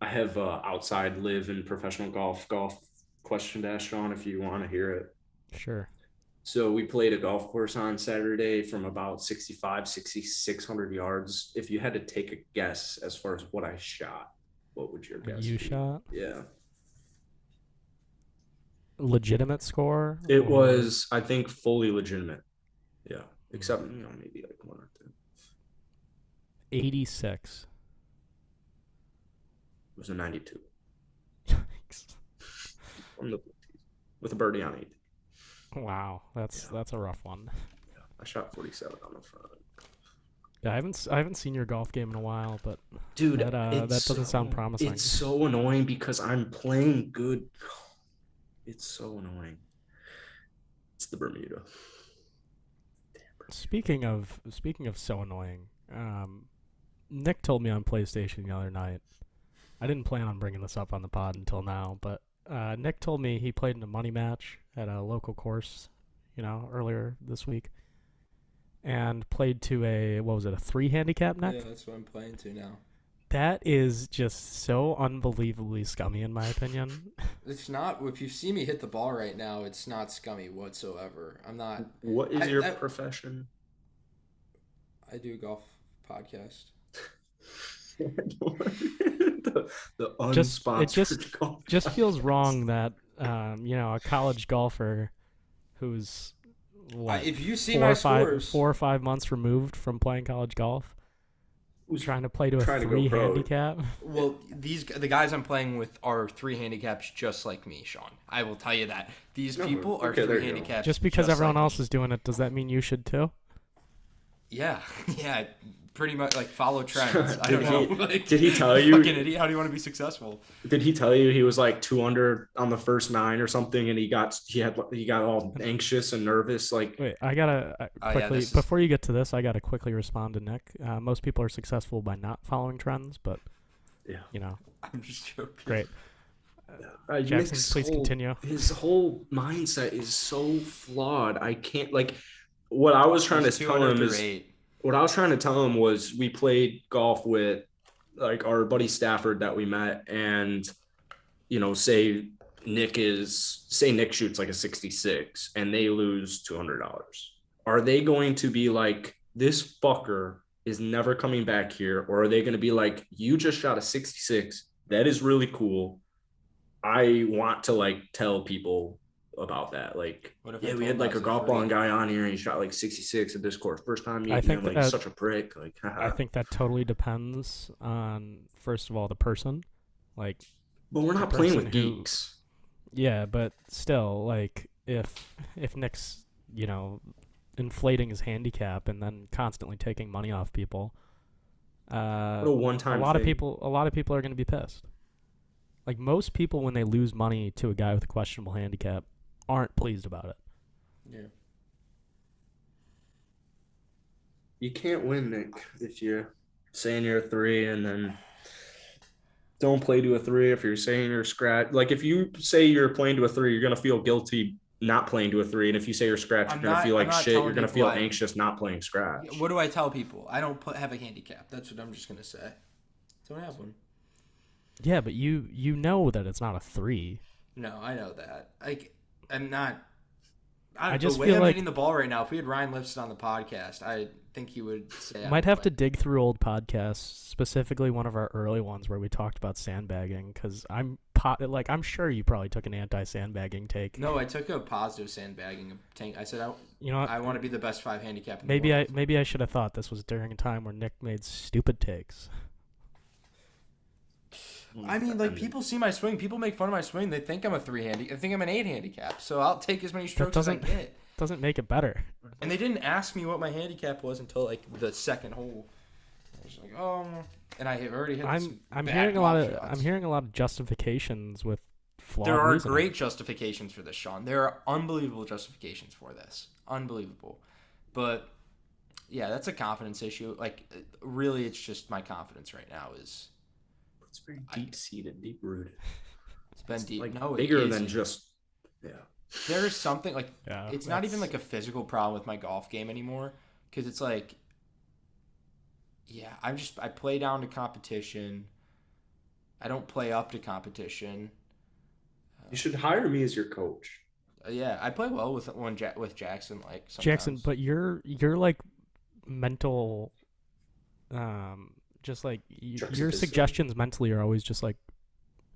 I have outside LIV in professional golf question to ask Sean if you want to hear it. Sure. So we played a golf course on Saturday from about 6,600 yards. If you had to take a guess as far as what I shot, what would your guess You be? shot? Yeah. Legitimate score? It was, I think, fully legitimate. Yeah. Except, maybe like 1 or 2. 86. It was a 92. Yikes. From the with a birdie on 8. Wow, that's a rough one. Yeah. I shot 47 on the front. Yeah, I haven't seen your golf game in a while, but dude, that doesn't sound promising. It's so annoying because I'm playing good. It's so annoying. It's the Bermuda. Speaking of so annoying, Nick told me on PlayStation the other night. I didn't plan on bringing this up on the pod until now, but Nick told me he played in a money match at a local course, earlier this week, and played to a 3 handicap, Nick? Yeah, that's what I'm playing to now. That is just so unbelievably scummy, in my opinion. It's not. If you see me hit the ball right now, it's not scummy whatsoever. I'm not. What is your profession? I do a golf podcast. the unsponsored golf. Just feels wrong that a college golfer who's if you see my scores, 4 or 5 months removed from playing college golf, who's trying to play to a 3 handicap. Well, the guys I'm playing with are 3 handicaps just like me, Sean. I will tell you that. These people are 3 handicaps. Just because everyone else is doing it, does that mean you should too? Yeah. Pretty much, follow trends. I don't know. Did he tell you? Fucking idiot! How do you want to be successful? Did he tell you he was like 2 under on the first 9 or something, and he got all anxious and nervous? Wait, I gotta quickly before you get to this, I gotta quickly respond to Nick. Most people are successful by not following trends, but I'm just joking. Great. Jackson, please continue. His whole mindset is so flawed. I can't what I was trying to tell him is. What I was trying to tell him was we played golf with our buddy Stafford that we met, and say Nick shoots like a 66 and they lose $200. Are they going to be like, this fucker is never coming back here? Or are they going to be like, you just shot a 66. That is really cool. I want to tell people about that. We had a Golfballing guy on here and he shot 66 at this course. First time meeting him, such a prick. I think that totally depends on, first of all, the person. But we're not playing with geeks. Yeah, but still, if Nick's, inflating his handicap and then constantly taking money off people, a one-time a lot of people are going to be pissed. Most people, when they lose money to a guy with a questionable handicap, aren't pleased about it. Yeah. You can't win, Nick, if you're saying you're a 3 and then don't play to a 3. If you're saying you're scratch, if you say you're playing to a 3, you're gonna feel guilty not playing to a 3, and if you say you're scratch, you're gonna feel like shit. You're gonna feel anxious not playing scratch. What do I tell people? I don't have a handicap. That's what I'm just gonna say. Don't have one. Yeah, but you know that it's not a 3. No, I know that. I'm not. I just the way feel I'm like hitting the ball right now. If we had Ryan Lipson on the podcast, I think he would say. Might have to dig through old podcasts, specifically one of our early ones where we talked about sandbagging. Because I'm sure you probably took an anti-sandbagging take. No, I took a positive sandbagging take. I said I want to be the best 5 handicap. In the world. Maybe I should have thought this was during a time where Nick made stupid takes. I mean, people see my swing. People make fun of my swing. They think I'm a 3 handicap. I think I'm an 8 handicap. So I'll take as many strokes as I get. Doesn't make it better. And they didn't ask me what my handicap was until the second hole. I was like, oh, and I already hit. I'm hearing a lot of justifications with flawed There are reasoning. great justifications for this, Sean. There are unbelievable justifications for this. Unbelievable. But, yeah, that's a confidence issue. Like, really, it's just my confidence right now is... It's very deep-seated, deep-rooted. It's been deep. Like, No, bigger it than isn't. just... Yeah. There is something, like, Yeah, it's not even, like, a physical problem with my golf game anymore. Because it's like... Yeah, I play down to competition. I don't play up to competition. You should hire me as your coach. Yeah, I play well with Jackson. Like sometimes. Jackson, but your like mental, just like your suggestions mentally are always just like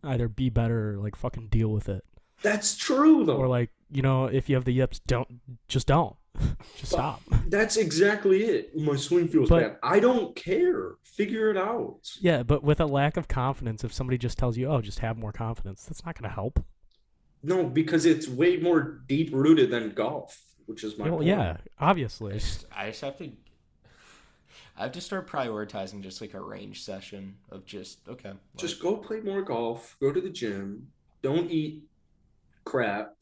either be better or like fucking deal with it. That's true though. Or like, you know, if you have the yips, don't just stop. That's exactly it. My swing feels bad. I don't care. Figure it out. Yeah, but with a lack of confidence, if somebody just tells you, "Oh, just have more confidence," that's not going to help. No, because it's way more deep rooted than golf, which is my point. Yeah, obviously. I just have to. I have to start prioritizing just like a range session of just okay. Just go play more golf. Go to the gym. Don't eat crap.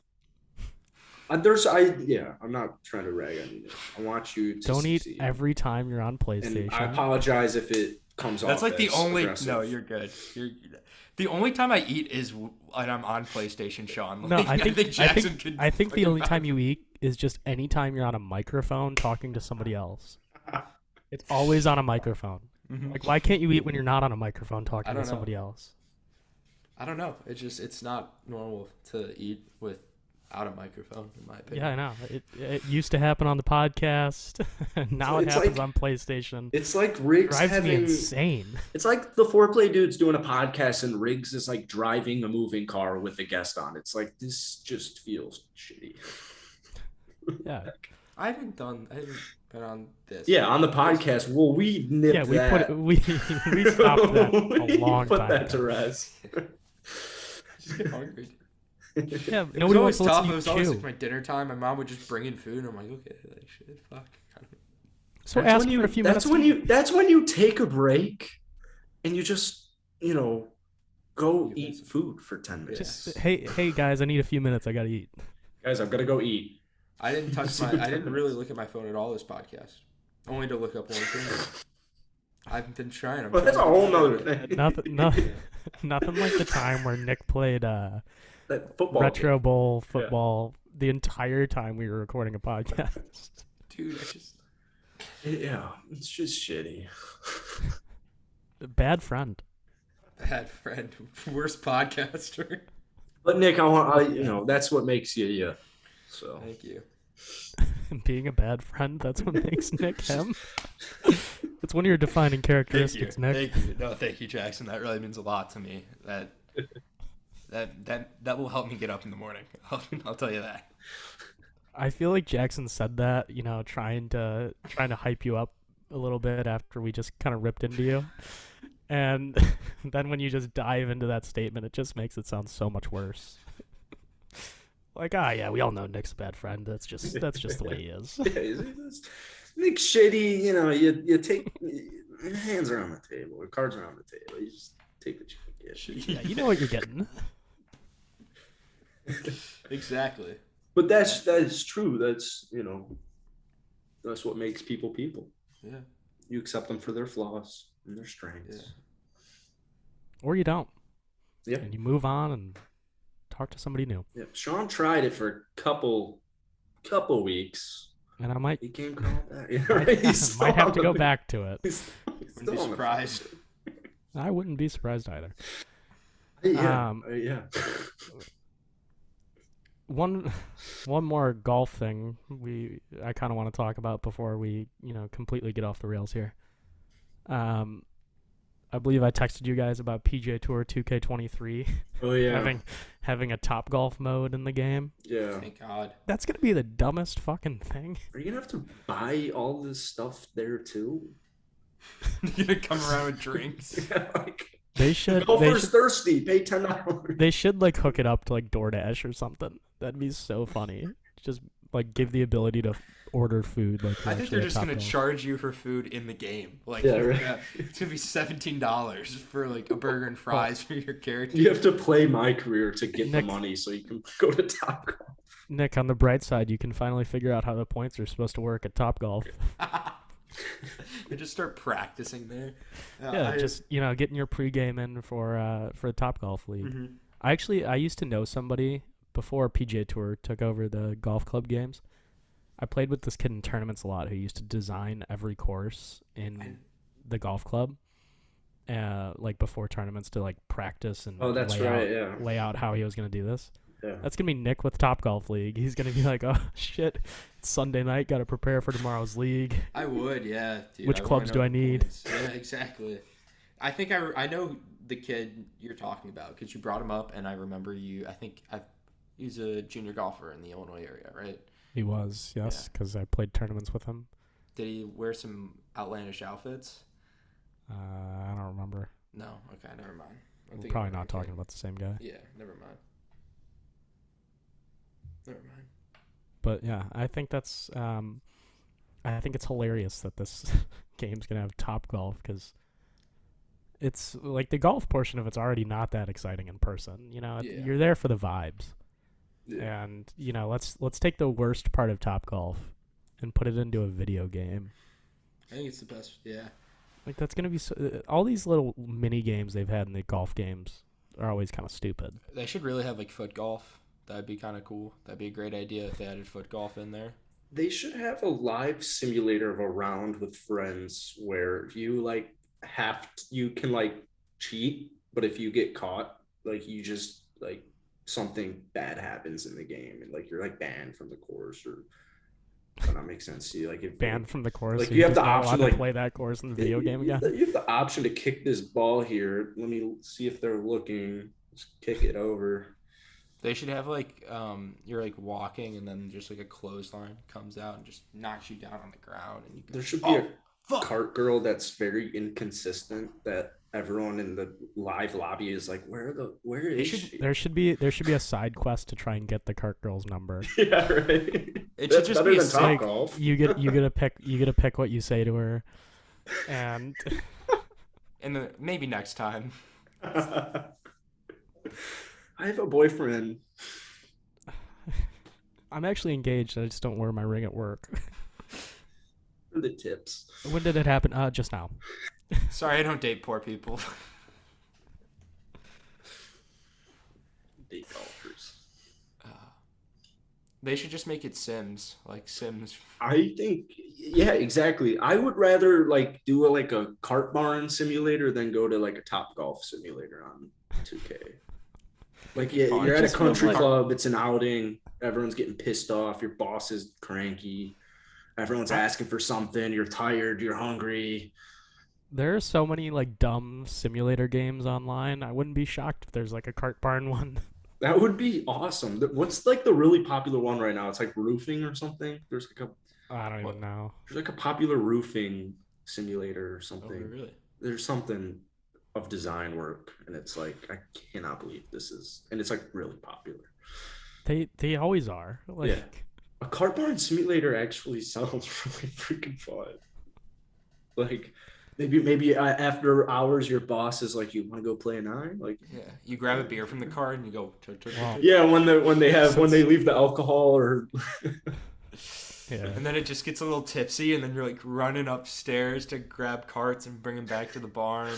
I'm not trying to rag on you. I want you to don't succeed. eat every time you're on PlayStation. And I apologize if it comes off. That's like the only. aggressive. No, you're good. The only time I eat is when I'm on PlayStation, Sean. No, Like, I think Jackson could. I think the only time you eat is just any time you're on a microphone talking to somebody else. It's always on a microphone. Mm-hmm. Like, why can't you eat when you're not on a microphone talking to somebody else? I don't know. It's not normal to eat without a microphone, in my opinion. Yeah, I know. It used to happen on the podcast. Now it happens on PlayStation. It's like Riggs drives me having insane. It's like the foreplay dude's doing a podcast and Riggs is like driving a moving car with a guest on. It's like this just feels shitty. Yeah. I haven't been on this. Yeah, on the podcast. Well, we nipped that. We stopped that a long put time that ago. to rest. Just get hungry. Yeah, It was nobody always wants to tough. let It you was always chew. like my dinner time. My mom would just bring in food, and I'm like, okay, like shit, fuck. So That's ask when for a few minutes. That's when you take a break, and you just go eat food for 10 minutes. Just, hey guys, I need a few minutes. I gotta eat. Guys, I've got to go eat. I didn't really look at my phone at all this podcast. Only to look up one thing. I've been trying. Well, that's a whole nother thing. Nothing like the time where Nick played That football Retro game. Bowl football the entire time we were recording a podcast. Dude, Yeah, it's just shitty. Bad friend. bad friend, worst podcaster. But Nick, that's what makes you. So Thank you. Being a bad friend, that's what makes Nick him. It's one of your defining characteristics, Nick. Thank you. No, thank you, Jackson. That really means a lot to me. That will help me get up in the morning. I'll tell you that. I feel like Jackson said that, trying to hype you up a little bit after we just kind of ripped into you. And then when you just dive into that statement, it just makes it sound so much worse. Like, yeah, we all know Nick's a bad friend. That's just the way he is. Nick's shitty. You take your hands around the table, or cards around the table. You just take what you can get. Yeah, you know what you're getting. Exactly. But that is true. That's what makes people people. Yeah. You accept them for their flaws and their strengths. Yeah. Or you don't. Yeah. And you move on and talk to somebody new. Yeah. Sean tried it for a couple weeks. And I might He came called back. might have to go back to it. Wouldn't be surprised. I wouldn't be surprised either. Yeah. Yeah. One more golf thing I kind of want to talk about before we completely get off the rails here. I believe I texted you guys about PGA Tour 2K23. Oh yeah. having a Top Golf mode in the game. Yeah. Thank God. That's gonna be the dumbest fucking thing. Are you gonna have to buy all this stuff there too? You're gonna come around with drinks. Yeah, like, They should. Golfer's thirsty. Pay $10. They should hook it up to DoorDash or something. That'd be so funny. Just like give the ability to order food. Like I you're think actually they're at just gonna Topgolf. charge you for food in the game. Like, Yeah, right. it's gonna be $17 for like a burger and fries for your character. You have to play My Career to get the Nick- money so you can go to Topgolf. Nick, on the bright side, you can finally figure out how the points are supposed to work at Topgolf. I just start practicing there. Just getting your pregame in for the Topgolf League. Mhm. I used to know somebody before PGA Tour took over the golf club games. I played with this kid in tournaments a lot who used to design every course in the golf club, like before tournaments to like practice and lay out how he was going to do this. Yeah. That's going to be Nick with Topgolf League. He's going to be like, oh, shit, it's Sunday night, got to prepare for tomorrow's league. I would, yeah. Dude, Which clubs do I need? Yeah, exactly. I think I know the kid you're talking about because you brought him up, and I remember you. He's a junior golfer in the Illinois area, right? He was, yes, because I played tournaments with him. Did he wear some outlandish outfits? I don't remember. No. Okay, never mind. We're probably not talking about the same guy. Yeah, never mind. Never mind. But yeah, I think that's I think it's hilarious that this game's gonna have Topgolf because it's like the golf portion of it's already not that exciting in person. You're there for the vibes, and let's take the worst part of Topgolf and put it into a video game. I think it's the best. Yeah. Like that's gonna be all these little mini games they've had in the golf games are always kind of stupid. They should really have like foot golf. That'd be kind of cool. That'd be a great idea if they added foot golf in there. They should have a live simulator of a round with friends where you you can cheat, but if you get caught, you just something bad happens in the game and you're banned from the course or does that make sense to you? If banned from the course, so you have the option to play that course in the video game again. You have the option to kick this ball here. Let me see if they're looking. Just kick it over. They should have you're walking and then just a clothesline comes out and just knocks you down on the ground and you go, there should be a cart girl that's very inconsistent that everyone in the live lobby is where is she? There should be a side quest to try and get the cart girl's number. Yeah, right. It should just be a Topgolf. You get to pick what you say to her, and maybe next time. I have a boyfriend. I'm actually engaged. I just don't wear my ring at work. For the tips. When did it happen? Just now. Sorry, I don't date poor people. Date golfers. They should just make it Sims, like Sims. I think, yeah, exactly. I would rather do a Cartbarn simulator than go to a Topgolf simulator on 2K. You're at a country club, it's an outing, everyone's getting pissed off, your boss is cranky, everyone's asking for something, you're tired, you're hungry. There are so many dumb simulator games online. I wouldn't be shocked if there's a Cartbarn one. That would be awesome. What's the really popular one right now? It's roofing or something. There's I don't even know. There's a popular roofing simulator or something. Oh, really? There's something of design work, and it's I cannot believe this is, and it's really popular. They always are. Yeah. A Cartbarn simulator actually sounds really freaking fun. Maybe after hours, your boss is you want to go play a 9? Yeah, you grab a beer from the car and you go. Yeah, when they leave the alcohol or. Yeah. And then it just gets a little tipsy, and then you're running upstairs to grab carts and bring them back to the barn.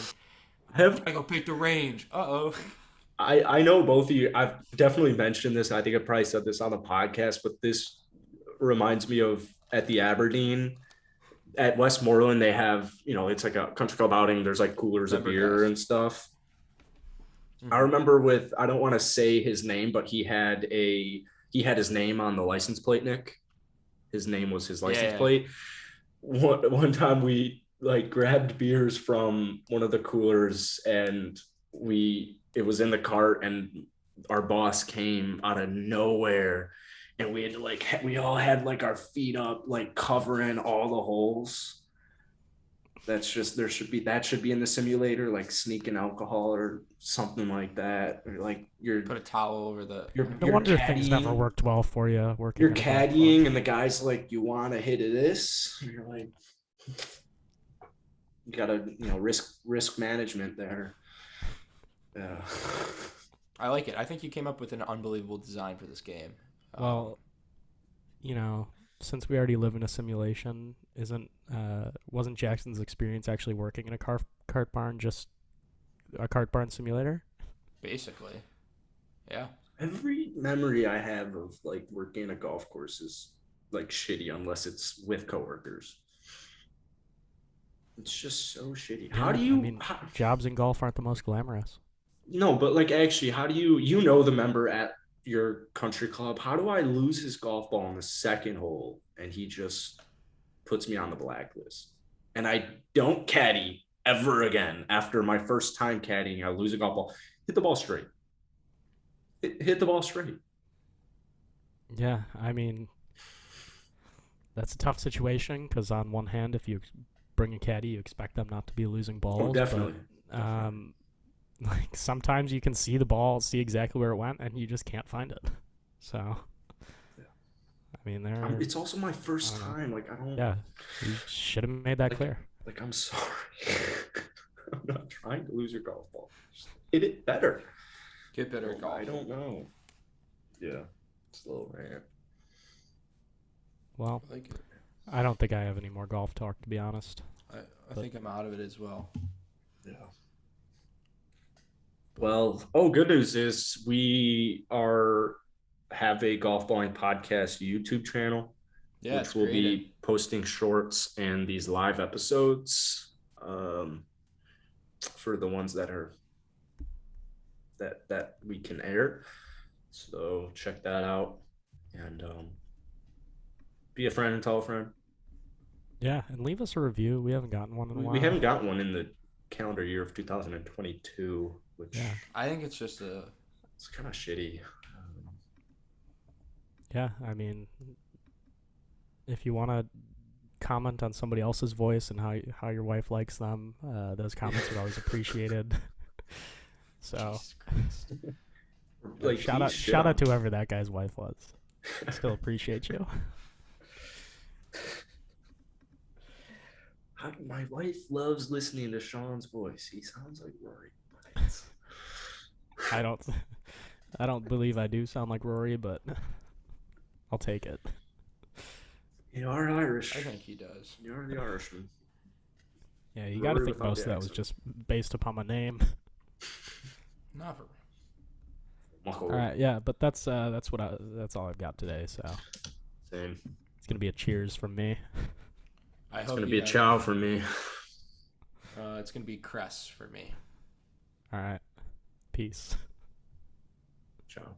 I go pick the range. Uh-oh. I know both of you. I've definitely mentioned this. I think I probably said this on the podcast, but this reminds me of at the Aberdeen. At Westmoreland, they have, it's a country club outing. There's coolers of beer and stuff. Mm-hmm. I remember I don't want to say his name, but he had his name on the license plate, Nick. His name was his license plate. One time we grabbed beers from one of the coolers and it was in the cart and our boss came out of nowhere and we had to we all had our feet up covering all the holes. that should be in the simulator, like sneaking alcohol or something like that. Or like Put a towel over the. No wonder things never worked well for you working. You're at a golf caddying, course. and the guy's like, "You want to hit this?" And you're like, "You gotta, risk management there." Yeah. I like it. I think you came up with an unbelievable design for this game. Well, since we already live in a simulation, wasn't Jackson's experience actually working in a Cartbarn just a Cartbarn simulator? Basically, yeah. Every memory I have of like working in a golf course is like shitty unless it's with coworkers. It's just so shitty. How do you? Jobs in golf aren't the most glamorous. No, but like actually, how do you the member at your country club? How do I lose his golf ball on the second hole and he just puts me on the blacklist? And I don't caddy ever again. After my first time caddying, I lose a golf ball. Hit the ball straight. Hit the ball straight. Yeah, I mean, that's a tough situation because on one hand, if you bring a caddy, you expect them not to be losing balls. Oh, definitely. But, like sometimes you can see the ball, see exactly where it went, and you just can't find it. So, yeah. I mean, it's also my first time. Like I don't. Yeah, you should have made that clear. Like I'm sorry. I'm not trying to lose your golf ball. Just hit it better. Get better at golf. I don't know. Yeah, it's a little rant. Well, I like it. I don't think I have any more golf talk, to be honest. I think I'm out of it as well. Yeah. Well, good news is we have a Golfballing podcast YouTube channel, which will be posting shorts and these live episodes for the ones that are that we can air. So check that out and be a friend and tell a friend. Yeah, and leave us a review. We haven't gotten one in a while. We haven't gotten one in the calendar year of 2022, which I think it's just it's kind of shitty. Yeah, I mean, if you want to comment on somebody else's voice and how your wife likes them, those comments are always appreciated. So, like, shout out to whoever that guy's wife was. I still appreciate you. My wife loves listening to Sean's voice. He sounds like Rory. I don't believe I do sound like Rory, but I'll take it. You are Irish. I think he does. You are the Irishman. Yeah, you got to think most of that was just based upon my name. Never. All right, yeah, but that's all I've got today. So, same. It's gonna be a cheers from me. It's gonna be a chow for me. It's gonna be cress for me. All right, peace. Ciao.